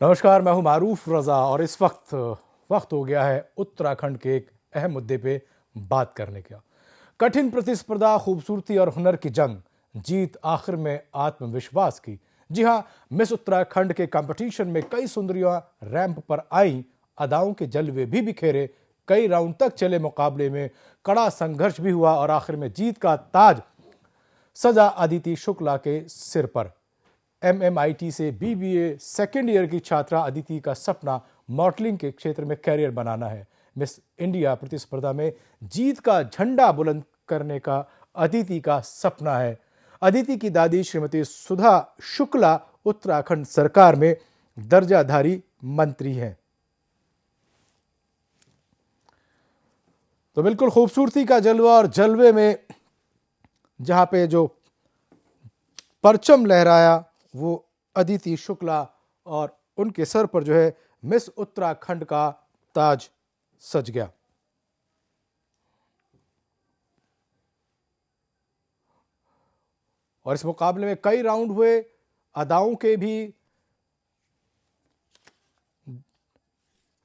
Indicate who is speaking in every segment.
Speaker 1: नमस्कार, मैं हूं मारूफ रजा और इस वक्त वक्त हो गया है उत्तराखंड के एक अहम मुद्दे पे बात करने का। कठिन प्रतिस्पर्धा, खूबसूरती और हुनर की जंग, जीत आखिर में आत्मविश्वास की। जी हां, मिस उत्तराखंड के कंपटीशन में कई सुंदरियां रैंप पर आई, अदाओं के जलवे भी बिखेरे। कई राउंड तक चले मुकाबले में कड़ा संघर्ष भी हुआ और आखिर में जीत का ताज सजा अदिति शुक्ला के सिर पर। MMIT से BBA सेकेंड ईयर की छात्रा अदिति का सपना मॉडलिंग के क्षेत्र में करियर बनाना है। मिस इंडिया प्रतिस्पर्धा में जीत का झंडा बुलंद करने का अदिति का सपना है। अदिति की दादी श्रीमती सुधा शुक्ला उत्तराखंड सरकार में दर्जाधारी मंत्री हैं। तो बिल्कुल खूबसूरती का जलवा और जलवे में जहां पे जो परचम लहराया वो अदिति शुक्ला और उनके सर पर जो है मिस उत्तराखंड का ताज सज गया। और इस मुकाबले में कई राउंड हुए, अदाओं के भी,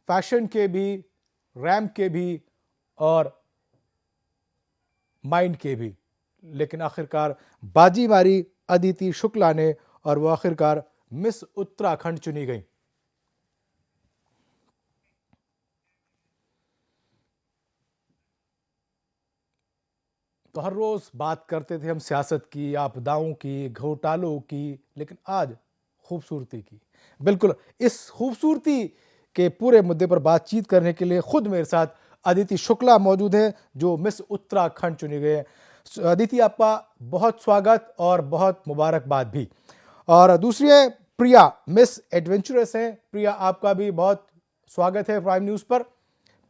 Speaker 1: फैशन के भी, रैंप के भी और माइंड के भी, लेकिन आखिरकार बाजी मारी अदिति शुक्ला ने और वो आखिरकार मिस उत्तराखंड चुनी गई। तो हर रोज बात करते थे हम सियासत की, आपदाओं की, घोटालों की, लेकिन आज खूबसूरती की। बिल्कुल इस खूबसूरती के पूरे मुद्दे पर बातचीत करने के लिए खुद मेरे साथ अदिति शुक्ला मौजूद है जो मिस उत्तराखंड चुनी गए हैं। अदिति, आपका बहुत स्वागत और बहुत मुबारकबाद भी। और दूसरी है प्रिया, मिस एडवेंचरस हैं। प्रिया, आपका भी बहुत स्वागत है प्राइम न्यूज पर।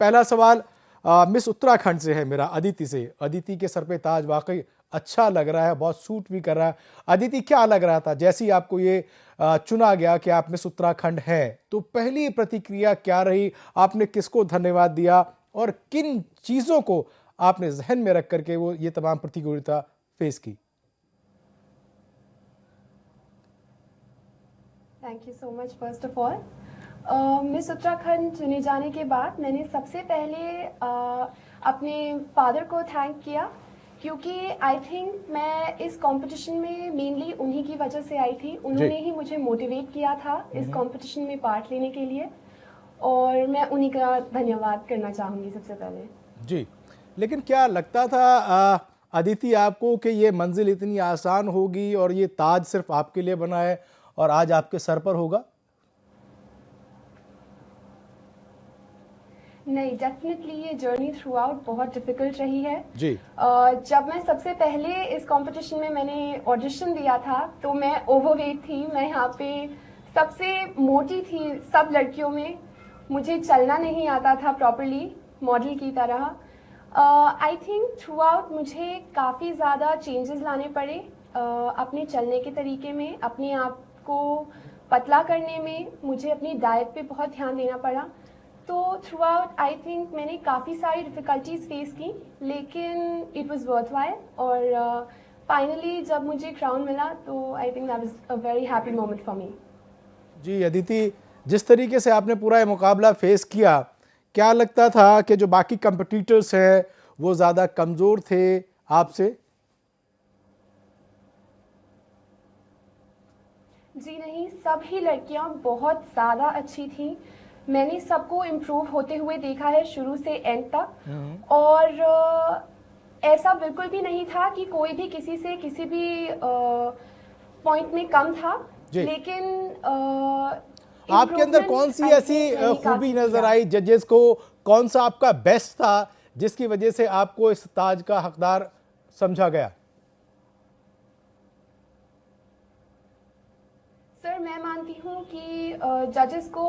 Speaker 1: पहला सवाल मिस उत्तराखंड से है मेरा, अदिति से। अदिति के सर पे ताज वाकई अच्छा लग रहा है, बहुत सूट भी कर रहा है। अदिति, क्या लग रहा था जैसे ही आपको ये चुना गया कि आप मिस उत्तराखंड हैं, तो पहली प्रतिक्रिया क्या रही? आपने किसको धन्यवाद दिया और किन चीजों को आपने जहन में रख करके वो ये तमाम प्रतियोगिता फेस की?
Speaker 2: Thank you so much. First of all, miss Uttarakhand चुने जाने के बाद मैंने सबसे पहले अपने फादर को थैंक किया, क्योंकि आई थिंक मैं इस कंपटीशन में मेनली उन्हीं की वजह से आई थी। उन्होंने ही मुझे मोटिवेट किया था इस कंपटीशन में पार्ट लेने के लिए, और मैं उन्हीं का धन्यवाद करना चाहूँगी सबसे पहले।
Speaker 1: जी, लेकिन क्या लगता था अदिति आपको कि ये मंजिल इतनी आसान होगी और ये ताज सिर्फ आपके लिए बना है और आज आपके सर पर होगा?
Speaker 2: नहीं, डेफिनेटली ये जर्नी थ्रू आउट बहुत डिफिकल्ट रही है
Speaker 1: जी।
Speaker 2: जब मैं सबसे पहले इस कंपटीशन में मैंने ऑडिशन दिया था तो मैं ओवरवेट थी। मैं यहाँ पे सबसे मोटी थी सब लड़कियों में। मुझे चलना नहीं आता था प्रॉपर्ली मॉडल की तरह। आई थिंक थ्रू आउट मुझे काफ़ी ज़्यादा चेंजेस लाने पड़े अपने चलने के तरीके में, अपने आप को पतला करने में। मुझे अपनी डाइट पे बहुत ध्यान देना पड़ा। तो थ्रू आउट आई थिंक मैंने काफ़ी सारी डिफ़िकल्टीज फेस की, लेकिन इट वाज वर्थवाइल। और फाइनली जब मुझे क्राउन मिला तो I think that was a very happy moment for me.
Speaker 1: जी अदिति, जिस तरीके से आपने पूरा ये मुकाबला फेस किया, क्या लगता था कि जो बाकी कंपटीटर्स हैं वो ज़्यादा कमज़ोर थे आपसे?
Speaker 2: जी नहीं, सभी लड़कियां बहुत ज़्यादा अच्छी थी। मैंने सबको इम्प्रूव होते हुए देखा है शुरू से एंड तक। और ऐसा बिल्कुल भी नहीं था कि कोई भी किसी से किसी भी पॉइंट में कम था। लेकिन
Speaker 1: आपके अंदर कौन सी ऐसी खूबी नजर आई जजेस को? कौन सा आपका बेस्ट था जिसकी वजह से आपको इस ताज का हकदार समझा गया?
Speaker 2: सर, मैं मानती हूँ कि जजेस को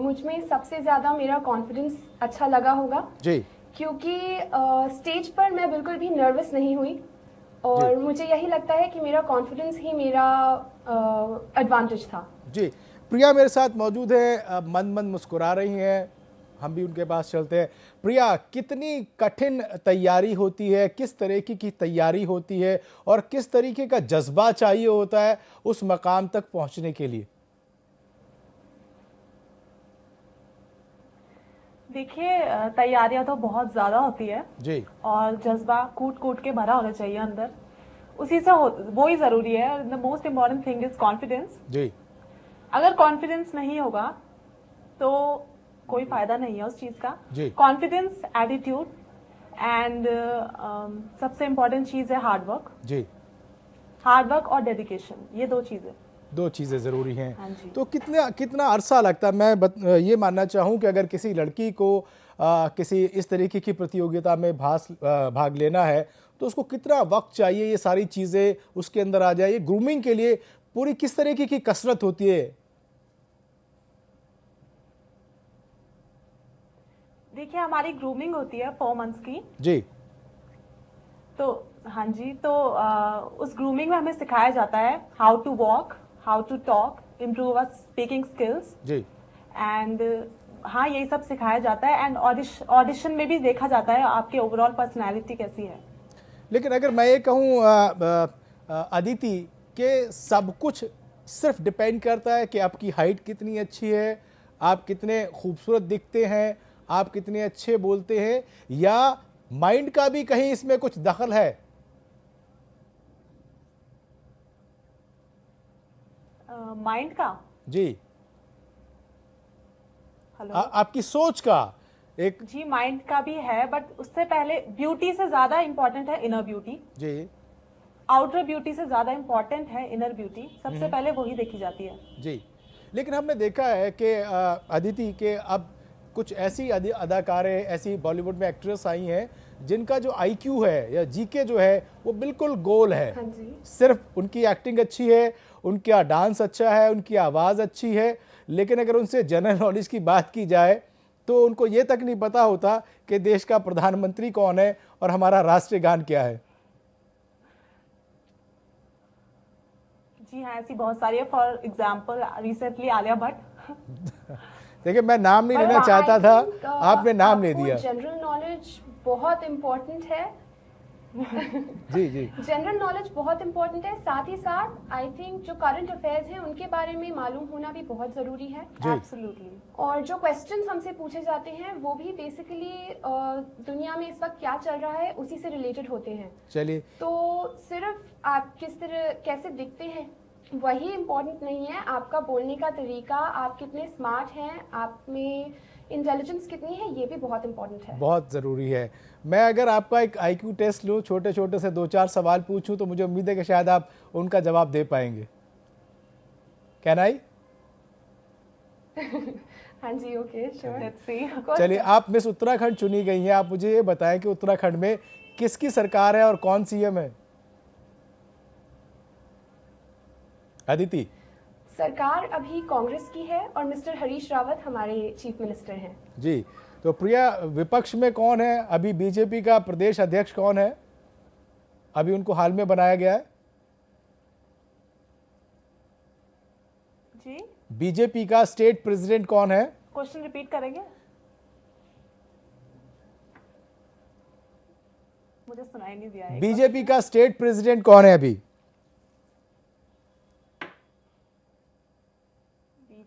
Speaker 2: मुझ में सबसे ज़्यादा मेरा कॉन्फिडेंस अच्छा लगा होगा
Speaker 1: जी,
Speaker 2: क्योंकि स्टेज पर मैं बिल्कुल भी नर्वस नहीं हुई। और मुझे यही लगता है कि मेरा कॉन्फिडेंस ही मेरा एडवांटेज था।
Speaker 1: जी। प्रिया मेरे साथ मौजूद है, मन मन मुस्कुरा रही हैं, हम भी उनके पास चलते हैं। प्रिया, कितनी कठिन तैयारी होती है, किस तरीके की तैयारी होती है और किस तरीके का जज्बा चाहिए होता है उस मकाम तक पहुंचने के लिए?
Speaker 3: देखिए, तैयारियां तो बहुत ज्यादा होती है
Speaker 1: जी
Speaker 3: और जज्बा कूट कूट के भरा होना चाहिए अंदर, उसी से वो ही जरूरी है। The most important thing is confidence.
Speaker 1: जी
Speaker 3: अगर कॉन्फिडेंस नहीं होगा तो कोई फायदा नहीं है उस चीज का।
Speaker 1: जी
Speaker 3: कॉन्फिडेंस, एटीट्यूड एंड सबसे इम्पोर्टेंट चीज है हार्ड वर्क।
Speaker 1: जी
Speaker 3: हार्ड वर्क और डेडिकेशन, ये दो चीजें।
Speaker 1: दो चीज़ें ज़रूरी हैं।
Speaker 3: हाँ जी।
Speaker 1: तो कितना अरसा लगता है, मैं ये मानना चाहूँ कि अगर किसी लड़की को किसी इस तरीके की प्रतियोगिता में भाग लेना है तो उसको कितना वक्त चाहिए, ये सारी चीज़ें उसके अंदर आ जाए, ये ग्रूमिंग के लिए पूरी किस तरीके की कसरत होती है?
Speaker 3: देखिए, हमारी ग्रूमिंग होती है 4 मंथ्स की।
Speaker 1: जी
Speaker 3: तो हाँ जी, तो उस ग्रूमिंग में हमें सिखाया जाता है how to walk, how to talk, improve our speaking skills
Speaker 1: जी
Speaker 3: एंड हाँ, यही सब सिखाया जाता है। एंड ऑडिशन में भी देखा जाता है आपके ओवरऑल पर्सनैलिटी कैसी है।
Speaker 1: लेकिन अगर मैं ये कहूँ अदिति के सब कुछ सिर्फ डिपेंड करता है कि आपकी हाइट कितनी अच्छी है, आप कितने खूबसूरत दिखते हैं, आप कितने अच्छे बोलते हैं, या माइंड का भी कहीं इसमें कुछ दखल है?
Speaker 3: माइंड का?
Speaker 1: जी
Speaker 3: हेलो।
Speaker 1: आपकी सोच का एक।
Speaker 3: जी, माइंड का भी है, बट उससे पहले ब्यूटी से ज्यादा इंपॉर्टेंट है इनर ब्यूटी।
Speaker 1: जी
Speaker 3: आउटर ब्यूटी से ज्यादा इंपॉर्टेंट है इनर ब्यूटी, सबसे पहले वही देखी जाती है।
Speaker 1: जी लेकिन हमने देखा है कि अदिति के अब कुछ ऐसी अदाकारें, ऐसी बॉलीवुड में एक्ट्रेस आई हैं जिनका जो आईक्यू है या जीके जो है वो बिल्कुल गोल है।
Speaker 2: हाँ जी।
Speaker 1: सिर्फ उनकी एक्टिंग अच्छी है, उनका डांस अच्छा है, उनकी आवाज़ अच्छी है, लेकिन अगर उनसे जनरल नॉलेज की बात की जाए तो उनको ये तक नहीं पता होता कि देश का प्रधानमंत्री कौन है और हमारा राष्ट्रीय गान क्या है।
Speaker 3: जी हाँ, ऐसी बहुत सारी है। For example recently Alia Bhatt.
Speaker 1: देखिए, मैं नाम नहीं लेना
Speaker 2: But
Speaker 1: चाहता
Speaker 2: I
Speaker 1: था,
Speaker 2: think,
Speaker 1: आपने नाम ले
Speaker 2: आपको
Speaker 1: दिया।
Speaker 2: जनरल नॉलेज बहुत इम्पोर्टेंट है।
Speaker 1: जी जी
Speaker 2: जनरल नॉलेज बहुत इम्पोर्टेंट है, साथ ही साथ आई थिंक जो करंट अफेयर्स हैं उनके बारे में मालूम होना भी बहुत ज़रूरी है।
Speaker 1: जी।
Speaker 3: एब्सोल्युटली।
Speaker 2: और जो क्वेश्चंस हमसे पूछे जाते हैं वो भी बेसिकली दुनिया में इस वक्त क्या चल रहा है उसी से रिलेटेड होते हैं।
Speaker 1: चलिए।
Speaker 2: तो सिर्फ आप किस तरह कैसे दिखते हैं वही इम्पोर्टेंट नहीं है, आपका बोलने का तरीका, आप कितने स्मार्ट हैं, आप में इंटेलिजेंस कितनी है, ये भी बहुत इम्पोर्टेंट है।
Speaker 1: बहुत ज़रूरी है। मैं अगर आपका एक आईक्यू टेस्ट लूँ, छोटे छोटे से 2-4 सवाल पूछूं तो मुझे उम्मीद है कि शायद आप उनका जवाब दे पाएंगे। Can I?
Speaker 2: हाँ जी, ओके, श्योर।
Speaker 3: Let's see.
Speaker 1: चलिए, आप मिस उत्तराखंड चुनी गई हैं, आप मुझे ये बताएं कि उत्तराखंड में किसकी सरकार है और कौन सीएम है? अदिति।
Speaker 2: सरकार अभी कांग्रेस की है और मिस्टर हरीश रावत हमारे चीफ मिनिस्टर हैं।
Speaker 1: जी, तो प्रिया, विपक्ष में कौन है अभी? बीजेपी का प्रदेश अध्यक्ष कौन है? अभी उनको हाल में बनाया गया है।
Speaker 3: जी,
Speaker 1: बीजेपी का स्टेट प्रेसिडेंट कौन है?
Speaker 3: क्वेश्चन रिपीट करेंगे? मुझे सुनाई नहीं दिया।
Speaker 1: बीजेपी का स्टेट प्रेसिडेंट कौन है अभी?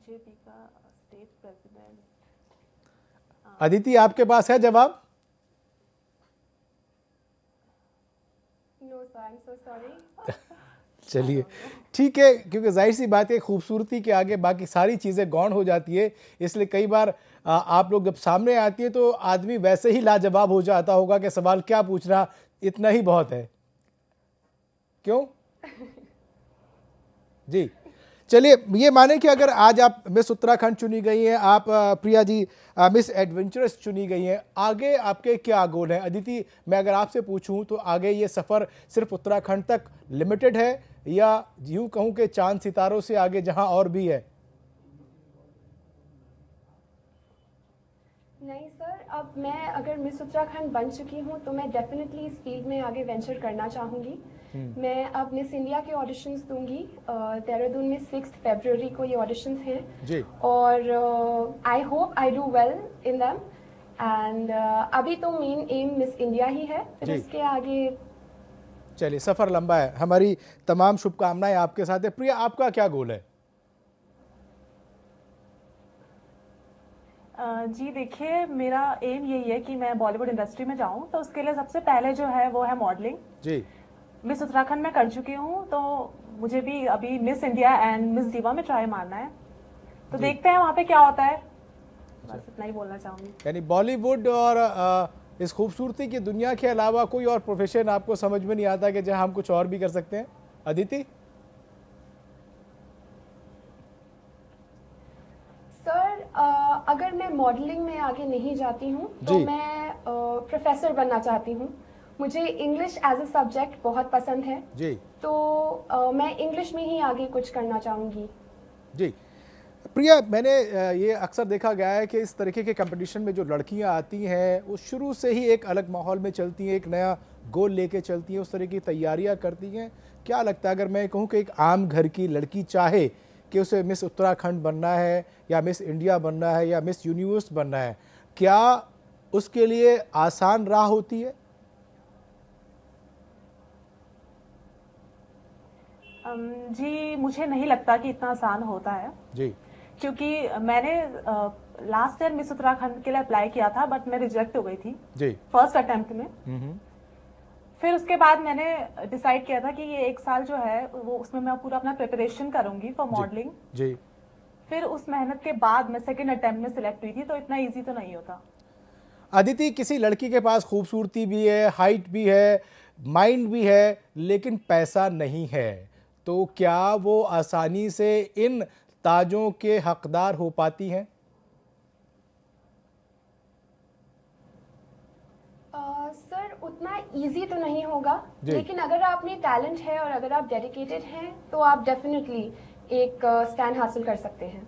Speaker 3: बीजेपी का स्टेट प्रेसिडेंट।
Speaker 1: अदिति, आपके पास है जवाब?
Speaker 2: No sir, I am so sorry.
Speaker 1: चलिए, ठीक है, क्योंकि जाहिर सी बात है खूबसूरती के आगे बाकी सारी चीज़ें गौण हो जाती है, इसलिए कई बार आप लोग जब सामने आती है तो आदमी वैसे ही लाजवाब हो जाता होगा कि सवाल क्या पूछना, इतना ही बहुत है। क्यों? जी, चलिए, ये माने कि अगर आज आप मिस उत्तराखंड चुनी गई हैं, आप प्रिया जी मिस एडवेंचरस चुनी गई हैं, आगे आपके क्या गोल हैं? अदिति, मैं अगर आपसे पूछूं तो आगे ये सफ़र सिर्फ उत्तराखंड तक लिमिटेड है या यूं कहूं कि चांद सितारों से आगे जहां और भी है?
Speaker 2: नहीं सर, अब मैं अगर मिस उत्तराखंड बन चुकी हूँ तो मैं डेफिनेटली इस फील्ड में आगे वेंचर करना चाहूँगी। मैं अब मिस इंडिया के ऑडिशंस दूंगी। देहरादून में 6 फरवरी को ये ऑडिशंस हैं
Speaker 1: जी।
Speaker 2: और I hope I do well in them and अभी तो मेन एम मिस इंडिया ही है, फिर
Speaker 1: जी।
Speaker 2: इसके आगे।
Speaker 1: चलिए, सफ़र लंबा है, हमारी तमाम शुभकामनाएं आपके साथ है। प्रिया, आपका क्या गोल है?
Speaker 3: जी देखिए, मेरा एम यही है कि मैं बॉलीवुड इंडस्ट्री में जाऊं, तो उसके लिए सबसे पहले जो है वो है मॉडलिंग।
Speaker 1: जी
Speaker 3: मिस उत्तराखंड में कर चुकी हूँ, तो मुझे भी अभी miss India and miss diva में ट्राई मारना है, तो
Speaker 1: जी।
Speaker 3: देखते हैं वहाँ पे क्या होता है। बस इतना ही बोलना चाहूंगी।
Speaker 1: यानी बॉलीवुड और इस खूबसूरती की दुनिया के अलावा कोई और प्रोफेशन आपको समझ में नहीं आता कि जहां हम कुछ और भी कर सकते हैं? अदिति?
Speaker 2: सर, अगर मैं मॉडलिंग में आगे नहीं जाती हूँ तो
Speaker 1: जी।
Speaker 2: मैं प्रोफेसर बनना चाहती हूँ। मुझे इंग्लिश एज अ सब्जेक्ट बहुत पसंद है,
Speaker 1: जी।
Speaker 2: तो मैं इंग्लिश में ही आगे कुछ करना चाहूँगी।
Speaker 1: जी। प्रिया, मैंने ये अक्सर देखा गया है कि इस तरीके के कंपटीशन में जो लड़कियां आती हैं वो शुरू से ही एक अलग माहौल में चलती हैं, एक नया गोल लेके चलती हैं, उस तरह की तैयारियां करती हैं। क्या लगता है, अगर मैं कहूँ कि एक आम घर की लड़की चाहे कि उसे मिस उत्तराखंड बनना है या मिस इंडिया बनना है या मिस यूनिवर्स बनना है, क्या उसके लिए आसान राह होती है?
Speaker 3: जी मुझे नहीं लगता कि इतना आसान होता है,
Speaker 1: जी।
Speaker 3: क्योंकि मैंने लास्ट ईयर मिस उत्तराखंड के लिए अप्लाई किया था, बट मैं रिजेक्ट हो गई थी
Speaker 1: जी।
Speaker 3: फर्स्ट अटेम्प्ट में।
Speaker 1: हम्म।
Speaker 3: फिर उसके बाद मैंने डिसाइड किया था कि ये 1 साल जो है वो उसमें मैं पूरा अपना प्रिपरेशन करूंगी फॉर
Speaker 1: जी।
Speaker 3: मॉडलिंग।
Speaker 1: जी।
Speaker 3: फिर उस मेहनत के बाद मैं सेकंड अटेम्प्ट में सिलेक्ट हुई थी, तो इतना इजी तो नहीं होता।
Speaker 1: अदिति, किसी लड़की के पास खूबसूरती भी है, हाइट भी है, माइंड भी है, लेकिन पैसा नहीं है, तो क्या वो आसानी से इन ताजों के हकदार हो पाती हैं?
Speaker 2: सर, उतना इजी तो नहीं होगा,
Speaker 1: जी।
Speaker 2: लेकिन अगर आप में टैलेंट है और अगर आप डेडिकेटेड हैं तो आप डेफिनेटली एक स्टैंड हासिल कर सकते हैं।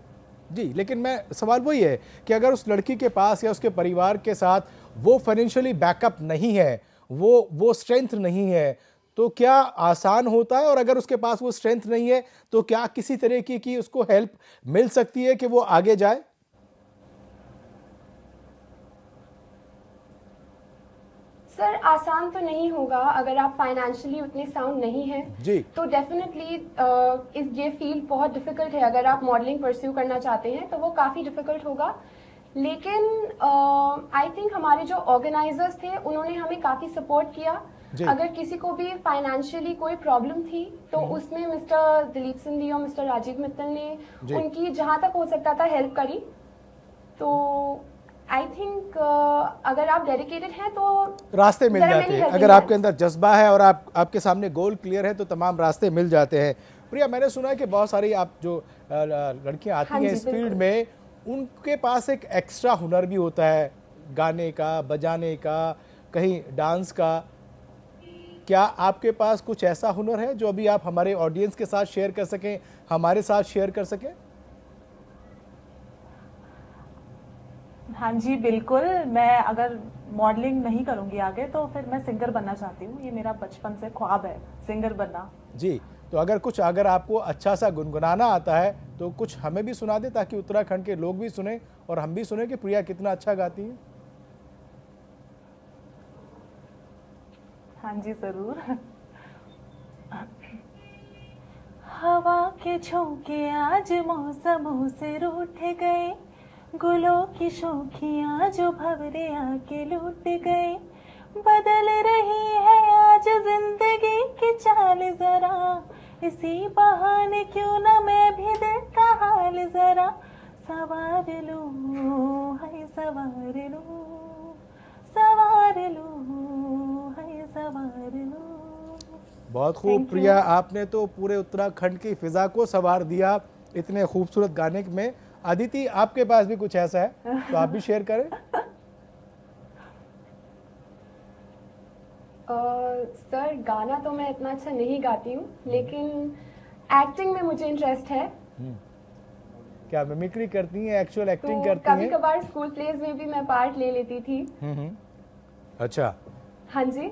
Speaker 1: जी, लेकिन मैं सवाल वही है कि अगर उस लड़की के पास या उसके परिवार के साथ वो फाइनेंशियली बैकअप नहीं है, वो स्ट्रेंथ नहीं है, तो क्या आसान होता है? और अगर उसके पास वो स्ट्रेंथ नहीं है तो क्या किसी तरह की उसको हेल्प मिल सकती है कि वो आगे जाए?
Speaker 2: सर, आसान तो नहीं होगा अगर आप फाइनेंशियली उतने साउंड नहीं हैं।
Speaker 1: जी।
Speaker 2: तो डेफिनेटली ये फील्ड बहुत डिफिकल्ट है। अगर आप मॉडलिंग परस्यू करना चाहते हैं तो वो काफ़ी डिफिकल्ट होगा, लेकिन आई थिंक हमारे जो ऑर्गेनाइजर्स थे उन्होंने हमें काफ़ी सपोर्ट किया।
Speaker 1: जी।
Speaker 2: अगर किसी को भी फाइनेंशियली कोई प्रॉब्लम थी तो उसमें मिस्टर दिलीप सिंधी और मिस्टर राजीव मित्तल ने
Speaker 1: जी।
Speaker 2: उनकी जहाँ तक हो सकता था हेल्प करी। तो आई थिंक अगर आप डेडिकेटेड हैं तो
Speaker 1: रास्ते मिल
Speaker 2: there are
Speaker 1: जाते
Speaker 2: many
Speaker 1: हैं।
Speaker 2: helping
Speaker 1: अगर आपके
Speaker 2: hands.
Speaker 1: अंदर जज्बा है और आपके सामने गोल क्लियर है तो तमाम रास्ते मिल जाते हैं। प्रिया, मैंने सुना है कि बहुत सारी आप जो लड़कियां आती
Speaker 2: हाँ
Speaker 1: हैं
Speaker 2: जी,
Speaker 1: इस फील्ड
Speaker 2: बिल्कुल।
Speaker 1: में, उनके पास एक एक्स्ट्रा हुनर भी होता है, गाने का, बजाने का, कहीं डांस का। क्या आपके पास कुछ ऐसा हुनर है जो अभी आप हमारे ऑडियंस के साथ शेयर कर सकें, हमारे साथ शेयर कर सकें?
Speaker 3: हाँ जी बिल्कुल। मैं अगर मॉडलिंग नहीं करूंगी आगे तो फिर मैं सिंगर बनना चाहती हूँ। ये मेरा बचपन से ख्वाब है, सिंगर बनना।
Speaker 1: जी, तो अगर आपको अच्छा सा गुनगुनाना आता है तो कुछ हमें भी सुना दे, ताकि उत्तराखंड के लोग भी सुने और हम भी सुने कि प्रिया कितना अच्छा गाती है।
Speaker 3: हाँ जी जरूर। हवा के झोंके आज मौसमों से रूठ गए, गुलों की शोखियां जो भंवरे आके लूट गए। बदल रही है आज जिंदगी की चाल जरा, इसी बहाने क्यों ना मैं भी दिल का हाल जरा सवार लूं, है सवार लूं, सवार लूं, है सवार लूं।
Speaker 1: बहुत खूब
Speaker 3: Thank you.
Speaker 1: प्रिया, आपने तो पूरे उत्तराखंड की फिजा को संवार दिया इतने खूबसूरत गाने में। अदिति, आपके पास भी कुछ ऐसा है तो आप भी शेयर करें।
Speaker 2: सर, गाना तो मैं इतना अच्छा नहीं गाती हूँ, लेकिन एक्टिंग में मुझे इंटरेस्ट है।
Speaker 1: क्या मिमिक्री करती हैं, एक्चुअल
Speaker 2: तो
Speaker 1: एक्टिंग करती
Speaker 2: कभी
Speaker 1: हैं?
Speaker 2: कभार स्कूल प्लेज में भी मैं पार्ट ले लेती थी।
Speaker 1: अच्छा,
Speaker 2: हाँ जी।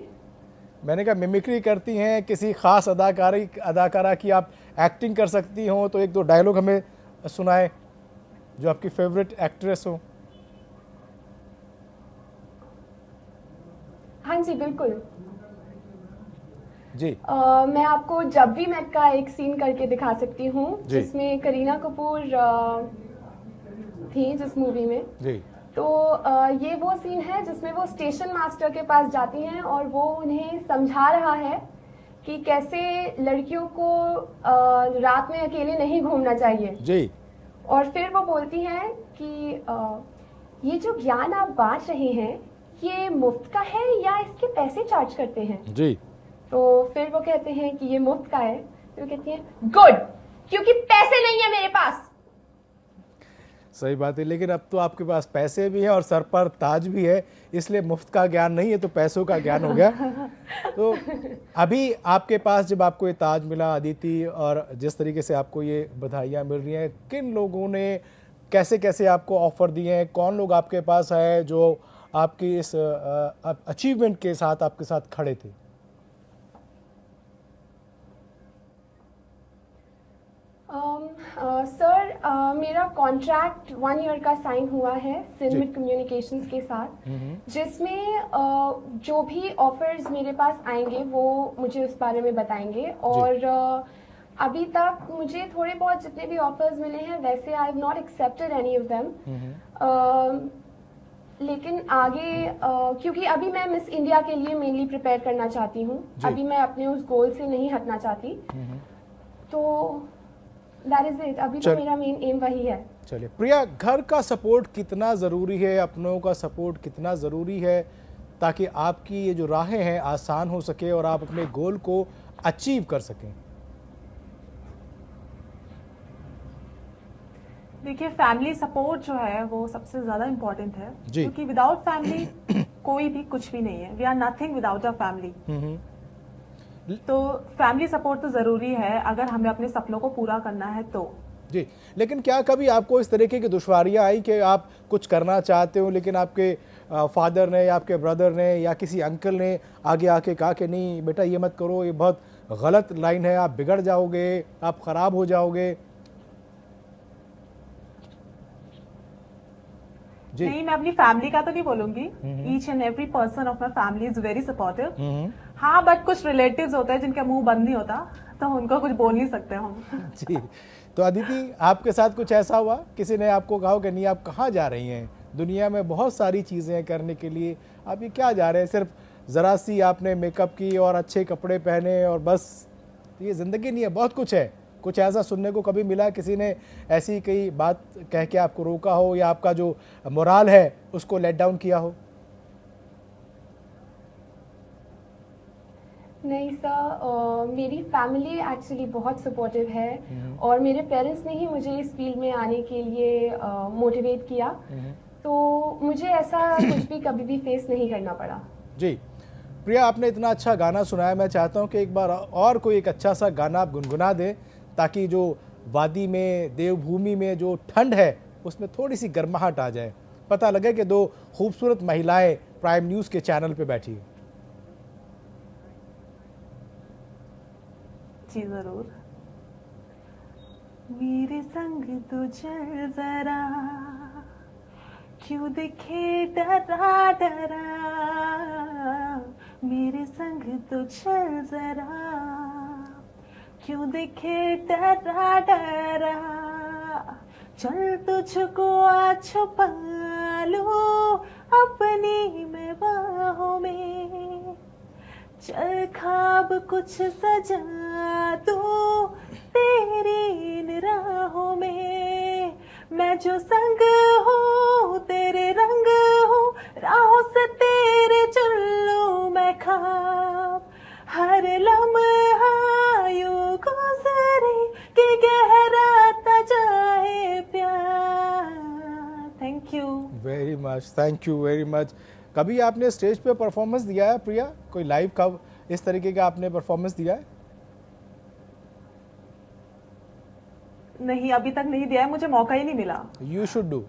Speaker 1: मैंने कहा मिमिक्री करती हैं, किसी खास अदाकारा की आप एक्टिंग कर सकती हो तो एक दो डायलॉग हमें सुनाए जो आपकी फेवरेट एक्ट्रेस हो।
Speaker 2: हाँ जी बिल्कुल।
Speaker 1: जी।
Speaker 2: मैं आपको जब भी मेट का एक सीन करके दिखा सकती हूँ,
Speaker 1: जी।
Speaker 2: जिसमें करीना कपूर थी जिस मूवी में।
Speaker 1: जी
Speaker 2: तो ये वो सीन है जिसमें वो स्टेशन मास्टर के पास जाती हैं और वो उन्हें समझा रहा है कि कैसे लड़कियों को रात में अकेले नहीं घूमना चाहिए।
Speaker 1: जी
Speaker 2: और फिर वो बोलती हैं कि ये जो ज्ञान आप बांट रहे हैं ये मुफ्त का है या इसके पैसे चार्ज करते हैं?
Speaker 1: जी।
Speaker 2: तो फिर वो कहते हैं कि ये मुफ्त का है। तो वो कहती हैं गुड, क्योंकि पैसे नहीं है मेरे पास।
Speaker 1: सही बात है, लेकिन अब तो आपके पास पैसे भी हैं और सर पर ताज भी है, इसलिए मुफ्त का ज्ञान नहीं है तो पैसों का ज्ञान हो गया। तो अभी आपके पास जब आपको ये ताज मिला अदिति, और जिस तरीके से आपको ये बधाइयाँ मिल रही हैं, किन लोगों ने कैसे कैसे आपको ऑफर दिए हैं, कौन लोग आपके पास आए जो आपकी इस अचीवमेंट के साथ आपके साथ खड़े थे?
Speaker 2: सर मेरा कॉन्ट्रैक्ट 1 ईयर का साइन हुआ है सिनमिट कम्युनिकेशंस के साथ, जिसमें जो भी ऑफर्स मेरे पास आएंगे वो मुझे उस बारे में बताएंगे। और अभी तक मुझे थोड़े बहुत जितने भी ऑफर्स मिले हैं वैसे I have not accepted any of them. लेकिन आगे क्योंकि अभी मैं मिस इंडिया के लिए मेनली प्रिपेयर करना चाहती हूँ, अभी मैं अपने उस गोल से नहीं हटना चाहती। तो दैट इज इट, अभी तो मेरा मेन एम वही है।
Speaker 1: चलिए प्रिया, घर का सपोर्ट कितना ज़रूरी है, अपनों का सपोर्ट कितना ज़रूरी है ताकि आपकी ये जो राहें हैं आसान हो सके और आप अपने गोल को अचीव कर सकें?
Speaker 3: देखिए, फैमिली सपोर्ट जो है वो सबसे ज़्यादा इम्पोर्टेंट है, क्योंकि विदाउट फैमिली कोई भी कुछ भी नहीं है। We are nothing without a family. तो फैमिली सपोर्ट तो ज़रूरी है अगर हमें अपने सपनों को पूरा करना है तो।
Speaker 1: जी, लेकिन क्या कभी आपको इस तरीके की दुश्वारियां आई कि आप कुछ करना चाहते हो लेकिन आपके फादर ने या आपके ब्रदर ने या किसी अंकल ने आगे आके कहा कि नहीं बेटा ये मत करो, ये बहुत गलत लाइन है, आप बिगड़ जाओगे, आप खराब हो जाओगे?
Speaker 3: नहीं, मैं अपनी फैमिली का तो नहीं बोलूंगी। Each and every person of my family is very supportive. हाँ, बट कुछ रिलेटिव्स होते हैं जिनका मुंह बंद नहीं होता, तो उनको कुछ बोल नहीं सकते हम।
Speaker 1: जी, तो अदिति आपके साथ कुछ ऐसा हुआ, किसी ने आपको कहा कि नहीं आप कहाँ जा रही हैं, दुनिया में बहुत सारी चीज़ें करने के लिए, आप ये क्या जा रहे हैं, सिर्फ ज़रा सी आपने मेकअप की और अच्छे कपड़े पहने और बस, ये ज़िंदगी नहीं है, बहुत कुछ है? कुछ ऐसा सुनने को कभी मिला, किसी ने ऐसी कई बात कह के आपको रोका हो या आपका जो मोराल है उसको लेट डाउन किया हो?
Speaker 2: नहीं सर, मेरी फैमिली एक्चुअली बहुत सपोर्टिव है और मेरे पेरेंट्स ने ही मुझे इस फील्ड में आने के लिए मोटिवेट किया, तो मुझे ऐसा कुछ भी कभी भी फेस नहीं करना पड़ा।
Speaker 1: जी प्रिया, आपने इतना अच्छा गाना सुनाया, मैं चाहता हूं कि एक बार और कोई एक अच्छा सा गाना आप गुनगुना दें ताकि जो वादी में, देवभूमि में जो ठंड है उसमें थोड़ी सी गर्माहट आ जाए, पता लगे कि दो खूबसूरत महिलाएं प्राइम न्यूज़ के चैनल पे बैठी।
Speaker 3: जी जरूर। मेरे संग तो चल जरा, क्यों दिखे डरा डरा, मेरे संग तो चल जरा, क्यों दिखे डरा डरा, चल तुझको आज छुपा लूं अपनी मैं बाहों में, चल ख्वाब कुछ सजा दूं तेरी इन राहों में, मैं जो संग हूँ तेरे रंग हूँ, राहों से तेरे चुन लूं मैं ख्वाब, हर लम्हा यूं गुजरे कि गहराता जाए प्यार। Thank you
Speaker 1: very much, thank you very much. कभी आपने स्टेज पे परफॉर्मेंस दिया है प्रिया, कोई लाइव कब इस तरीके का आपने परफॉर्मेंस दिया है?
Speaker 3: नहीं, अभी तक नहीं दिया है, मुझे मौका ही नहीं मिला।
Speaker 1: यू शुड डू,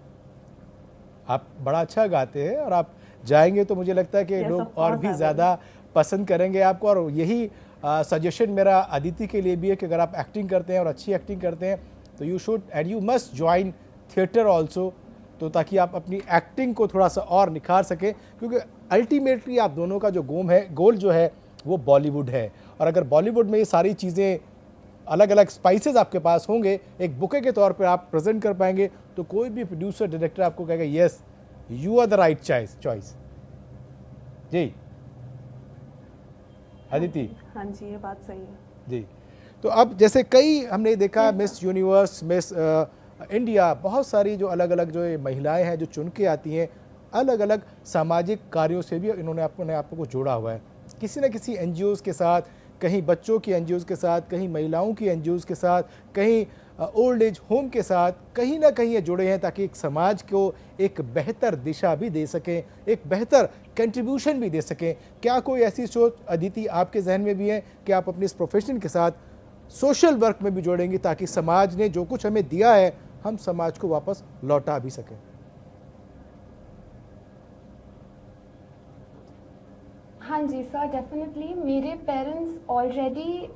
Speaker 1: आप बड़ा अच्छा गाते हैं और आप जाएंगे तो मुझे लगता है कि लोग और भी ज़्यादा पसंद करेंगे आपको। और यही सजेशन मेरा अदिति के लिए भी है कि अगर आप एक्टिंग करते हैं और अच्छी एक्टिंग करते हैं तो you should and you must join theatre also, तो ताकि आप अपनी एक्टिंग को थोड़ा सा और निखार सकें, क्योंकि अल्टीमेटली आप दोनों का जो गोल जो है वो बॉलीवुड है। और अगर बॉलीवुड में ये सारी चीज़ें अलग अलग स्पाइसेस आपके पास होंगे, एक बुके के तौर पर आप प्रेजेंट कर पाएंगे, तो कोई भी प्रोड्यूसर डायरेक्टर आपको कहेगा yes you are the right choice. जी अदिति।
Speaker 3: हाँ जी, ये बात सही है
Speaker 1: जी। तो अब जैसे कई हमने देखा मिस यूनिवर्स, मिस इंडिया, बहुत सारी जो अलग अलग जो ये महिलाएं हैं जो चुन के आती हैं, अलग अलग सामाजिक कार्यों से भी इन्होंने अपने आप को जोड़ा हुआ है, किसी न किसी एनजीओज़ के साथ, कहीं बच्चों की एनजीओज़ के साथ, कहीं महिलाओं की एनजीओज़ के साथ, कहीं ओल्ड एज होम के साथ, कहीं ना कहीं ये जुड़े हैं ताकि एक समाज को एक बेहतर दिशा भी दे सकें, एक बेहतर कंट्रीब्यूशन भी दे सकें। क्या कोई ऐसी सोच अदिति आपके जहन में भी है कि आप अपने इस प्रोफेशन के साथ सोशल वर्क में भी जोड़ेंगी ताकि समाज ने जो कुछ हमें दिया है हम समाज को वापस लौटा भी सकें?
Speaker 2: हाँ जी सर, डेफिनेटली। मेरे पेरेंट्स ऑलरेडी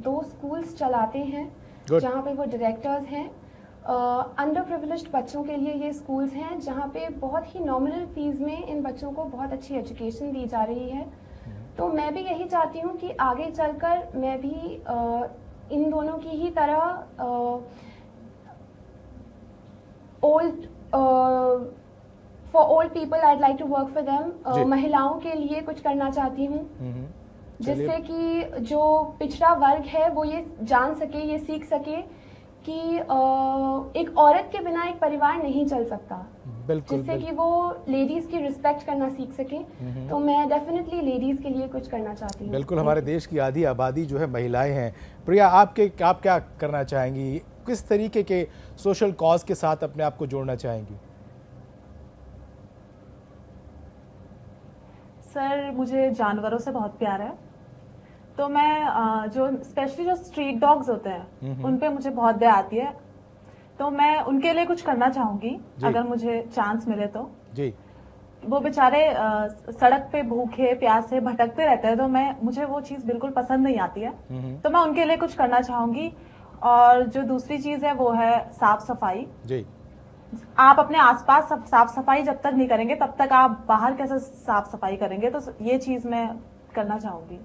Speaker 2: 2 स्कूल्स चलाते हैं जहाँ पे वो डायरेक्टर्स हैं। अंडर प्रिविलेज्ड बच्चों के लिए ये स्कूल्स हैं जहाँ पे बहुत ही नॉमिनल फीस में इन बच्चों को बहुत अच्छी एजुकेशन दी जा रही है। तो मैं भी यही चाहती हूँ कि आगे चलकर मैं भी इन दोनों की ही तरह old for old people I'd like to work for them, महिलाओं के लिए कुछ करना चाहती हूँ जिससे कि जो पिछड़ा वर्ग है वो ये जान सके, ये सीख सके कि एक औरत के बिना एक परिवार नहीं चल सकता। जिससे कि वो लेडीज की रिस्पेक्ट करना सीख सके। तो मैं डेफिनेटली लेडीज के लिए कुछ करना चाहती हूँ।
Speaker 1: बिल्कुल, हमारे देश की आधी आबादी जो है महिलाएं हैं। प्रिया, आप क्या करना चाहेंगी, किस तरीके के सोशल कॉज के साथ अपने आप को जोड़ना चाहेंगी?
Speaker 3: सर, मुझे जानवरों से बहुत प्यार है, तो मैं जो स्पेशली जो स्ट्रीट डॉग्स होते हैं उन पे मुझे बहुत दया आती है, तो मैं उनके लिए कुछ करना चाहूंगी अगर मुझे चांस मिले तो।
Speaker 1: जी।
Speaker 3: वो बेचारे सड़क पे भूखे प्यासे भटकते रहते हैं, तो मुझे वो चीज बिल्कुल पसंद नहीं आती है, तो मैं उनके लिए कुछ करना चाहूंगी। और जो दूसरी चीज है वो है साफ सफाई।
Speaker 1: जी।
Speaker 3: आप अपने आसपास साफ सफाई जब तक नहीं करेंगे तब तक आप बाहर कैसे साफ सफाई करेंगे, तो ये चीज मैं करना चाहूंगी।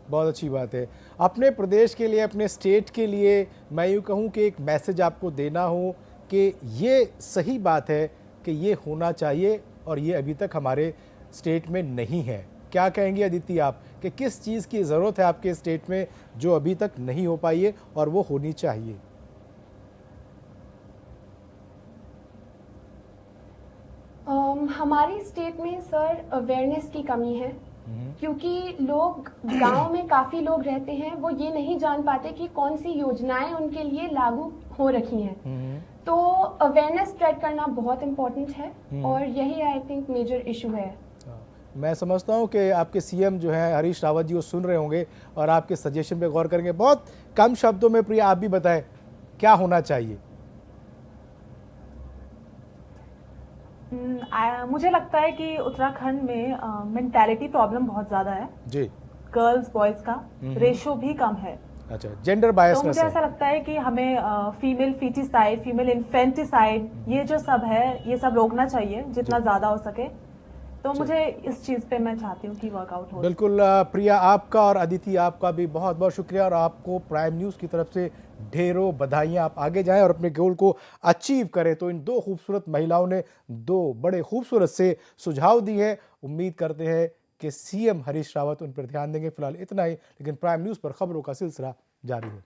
Speaker 1: बहुत अच्छी बात है। अपने प्रदेश के लिए, अपने स्टेट के लिए मैं यूँ कहूँ कि एक मैसेज आपको देना हो कि ये सही बात है कि ये होना चाहिए और ये अभी तक हमारे स्टेट में नहीं है। क्या कहेंगे अदिति आप कि किस चीज़ की ज़रूरत है आपके स्टेट में जो अभी तक नहीं हो पाई है और वो होनी चाहिए?
Speaker 2: हमारी स्टेट में सर अवेयरनेस की कमी है, क्योंकि लोग गांव में काफी लोग रहते हैं, वो ये नहीं जान पाते कि कौन सी योजनाएं उनके लिए लागू हो रखी हैं। तो अवेयरनेस स्प्रेड करना बहुत इम्पोर्टेंट है और यही आई थिंक मेजर इशू है।
Speaker 1: मैं समझता हूँ कि आपके सीएम जो हैं हरीश रावत जी वो सुन रहे होंगे और आपके सजेशन पे गौर करेंगे। बहुत कम शब्दों में प्रिया आप भी बताएं क्या होना चाहिए?
Speaker 3: मुझे लगता है कि उत्तराखंड में मेंटालिटी प्रॉब्लम बहुत ज्यादा है
Speaker 1: जी।
Speaker 3: गर्ल्स बॉयज का रेशो भी कम है।
Speaker 1: अच्छा, जेंडर बायसनेस।
Speaker 3: तो मुझे ऐसा लगता है कि हमें फीमेल फीटिसाइड, फीमेल इन्फेंटिसाइड, ये जो सब है ये सब रोकना चाहिए जितना ज्यादा हो सके। तो मुझे इस चीज पे मैं चाहती हूँ कि वर्कआउट हो।
Speaker 1: बिल्कुल प्रिया, आपका और अदिति आपका भी बहुत बहुत शुक्रिया और आपको प्राइम न्यूज़ की तरफ से ढेरों बधाइयाँ। आप आगे जाएं और अपने गोल को अचीव करें। तो इन 2 खूबसूरत महिलाओं ने 2 बड़े खूबसूरत से सुझाव दिए हैं। उम्मीद करते हैं कि सीएम हरीश रावत उन पर ध्यान देंगे। फिलहाल इतना ही, लेकिन प्राइम न्यूज़ पर खबरों का सिलसिला जारी है।